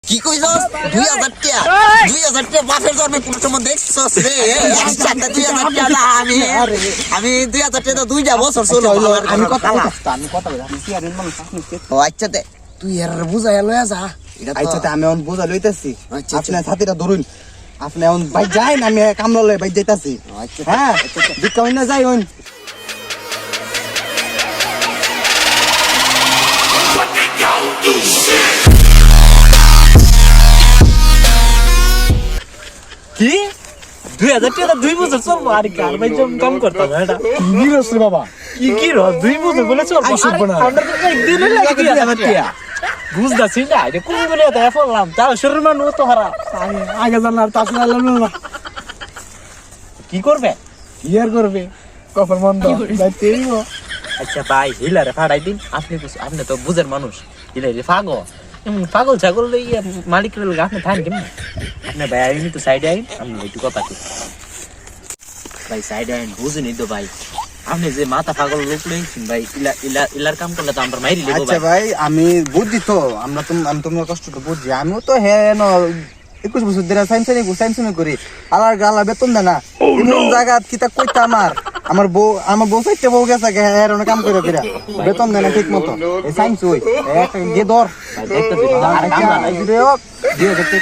কি কইছস 2000 টাকা 2000 টাকা বাপের জন্মে কোন সময় দেখছস রে একসাথে 2000 টাকা না আমি 2000 টাকা দুইটা বছর চলো আমি কথা বলি আমি কি আর মানুষ আপনি ও আচ্ছা তে তুই এর বুঝাইয়া লয়া যা আচ্ছা তে আমি এখন বোঝা লইতাছি আপনি ছাতিটা ধরুন আপনি এখন বাইক যাই না আমি কামলা লই বাইক যাইতাছি হ্যাঁ দিকা হই না যাই হইন কি 2000 টাকা 2 বছর চলবো আর কার ভাই জম কাম করতাম এটা নিরস রে বাবা কি র 2 বছর বলে চলবো আমরা তো একদিনে লাগে 2000 টাকা বুঝতাছি না এটা কোন বলে এটা ফললাম তাও শরীর মানু তো হারা আগে জানার তাস না কি করবে ইয়ার করবে কফর মন্দ যাইতেইব আচ্ছা ভাই হিলারে ফাড়াই দিন আপনি তো বুঝের মানুষ হিলারে ফাগো পাগল ছাগল লইয়া মালিকের লগে আপনি থাকেন কেমন আপনি ভাই আইনি তো সাইডে আইন আমি একটু কথা কই ভাই সাইডে আইন বুঝুনি তো ভাই আপনি যে মাথা পাগল লোক লইছেন ভাই ইলার কাম করলে তো আমরা মাইরি লইব আচ্ছা ভাই আমি বুঝি তো আমি তোমার কষ্ট তো বুঝি আমিও তো হ্যাঁ 21 বছর ধরে সাইন্স করি আলার গালা বেতন দেয় না এমন জায়গা কিতা কইতা আমার বউ চাইতে বউ গেছে এর অনেক কাম করে দিরা বেতন দেয় না ঠিক মতো এই সাইন্স হই একটা গে ধর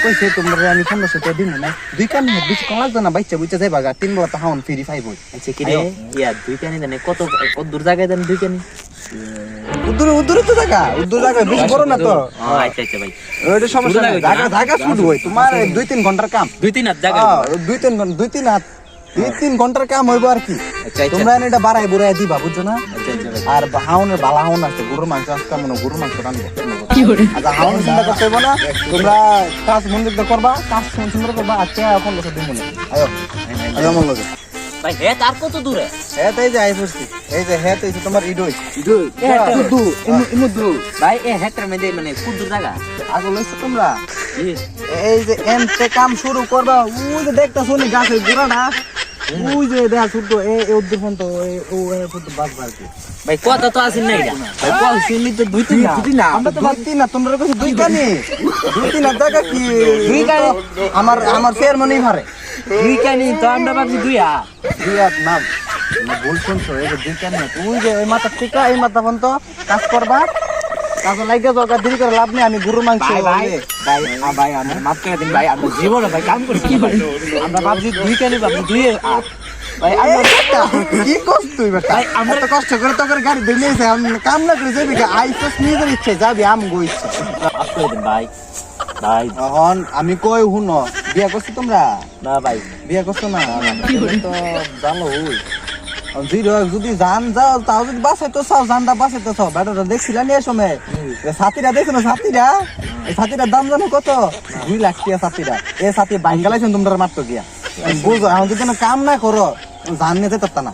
কইছে তোমরা আমি 1500 টাকা দিব না দুই কান বেশি কম লাগবে না বাচ্চা বুঝতে যাইবা 3 বেলা তাহাউন ফ্রি ফাইভ হই আচ্ছা কি রে ইয়া দুই কানি দেন কত দূর জায়গায় দেন দুই কানি উদ্দুরে তো জায়গা বেশি বড় না তো আচ্ছা আচ্ছা ভাই ওইটা সমস্যা নাই জায়গা শুরু হয় তোমার 2-3 ঘন্টার কাম 2-3 হাত জায়গা 2-3 ঘন্টার কাম হইব আর কি তোমরা এটা বাড়াই বুড়াই দিবা বুঝছো না আর হাউনের বালা হাউন আছে গরুর মাংস আজকে মনে গরুর মাংস রান্না আচ্ছা হাউন চিন্তা করতে হইব না তোমরা কাজ মন্দির করবা কাজ সুন্দর করবা আজকে 1500 দিন মনে আয়ো মন লাগে ভাই হে তার কত দূরে এই যে আইছছি এই যে তো তোমার ইডই ইমুদু ভাই এ হেটার মধ্যে মানে কোন দূর জায়গা আগে লইছো তোমরা এই যে এমতে কাম শুরু করবা ওই যে দেখতাছো নি গাছের গোড়াটা ওই যে দেখা শুরু এই উদ্দুর ফোন তো ও ফুট বাস বাড়ছে ভাই কথা তো আসেন না এটা ভাই কল শুনলি তো দুই তিন না আমরা তো ভাবছি না তোমরা কইছো দুই কানি জায়গা কি দুই কানি আমার ফের মনেই ভারে দুই কানি তো আমরা ভাবছি দুই হাত না ভুল শুনছো এই যে দুই কানি তুই যে এই মাথা ঠিক এই মাথা ফোন তো কাজ করবা কাজ লাইগা দরকার দেরি করে লাভ নেই আমি গরু মাংস ভাই আমি মাফ করে দিন ভাই আমরা জীবনে ভাই কাম করছি আমরা ভাবছি দুই কানি ভাবছি দুই ভাই কি কষ্ট তুই বেটা আমরা তো কষ্ট করে তো গাড়ি দিলেছে কাম না করে যাবি আইসস নিজের ইচ্ছে যাবি আম গো ইচ্ছে মাফ করে দিন ভাই এখন আমি কই হুন বিয়া করছো তোমরা না ভাই বিয়া করছো না তো জানো ওই যদি জান যাও তাও যদি বাসাইতো চাও জানটা বাসাইতো চাও বেটাটা দেখছিলাম এই সময় ছাতিরা দেখছো না ছাতিটার দাম জানো কত 2 লাখ টাকা ছাতিরা এই ছাতি বাঙ্গালাইছেন তোমরা মাত্র গিয়া বুঝো এখন যদি কাম না করো জান নিতে পারতা না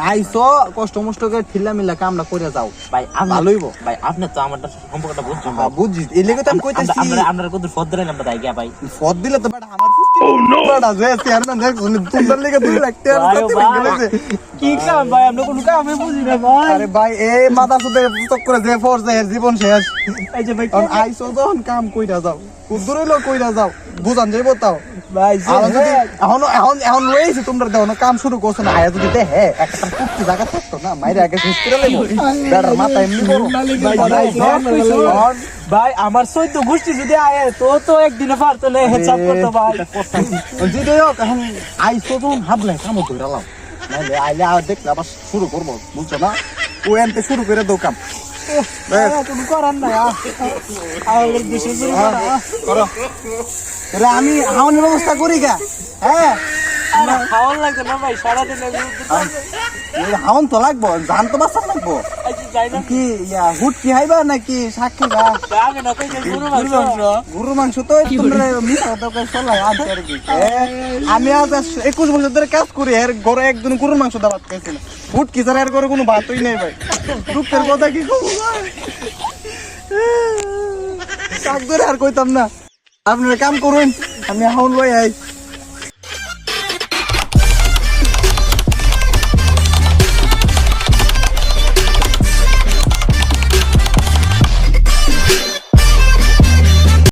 আইসো কষ্ট মষ্ট করে ঠিলা মিলা কামটা করে যাও ভাই ভালোইব ভাই আপনি তো আমার সম্পর্কটা বুঝছেন বুঝছি এই লেগে তো আমি কইতাছি আমরা কত ফদ দিলেন আমরা তাই গিয়া ভাই ফদ দিলে তো বেটা আমার ফুটি বেটা যে চেয়ারম্যান দেখ তোমরা লেগে 2 লাখ টাকা কি কাম ভাই আমরা কোনো কামে বুঝি না ভাই আরে ভাই এই মাথা সুদে চক করে যে ফোর্স এর জীবন শেষ এই যে ভাই আইসো যখন কাম কইরা যাও কুদুরে লো কইরা যাও বুঝান যাইবো তাও ভাই এখন লইছি তোমরা দাও না কাম শুরু করছ না আয়া যদি দেখে একটা কুত্তি জায়গা থাকতো না মাইরে আগে শেষ করে লইবো বেটার মাথা এমনি বড় ভাই আমার 14 গোষ্ঠী যদি আয়ে তো একদিনে পারতো না হিসাব করতে ভাই যদি এখন আইসো যখন হাবলে কাম ধরে লাও নাইলে আইলে আর দেখলে আবার শুরু করবো বুঝছো না ও এনতে শুরু করে দাও কাম তুমি করার না আমি হাওয়ানোর ব্যবস্থা করি গা হ্যাঁ খাওয়ান লাগবে না ভাই সারাদিন হাওন তো লাগবো জান তো বাঁচার লাগবো কি হুট কি হাইবা নাকি শাক খাইবা গরু মাংস তো তোমরা মিশা কথা চলাই আনতে আর কি আমি আজ 21 বছর ধরে কাজ করি এর ঘরে একদিন গরুর মাংস দাবাত খাইছি না হুট কি ছাড়া এর ঘরে কোনো ভাতই নেই ভাই দুঃখের কথা কি কব শাক ধরে আর কইতাম না আপনারা কাম করুন আমি হাউন লই আই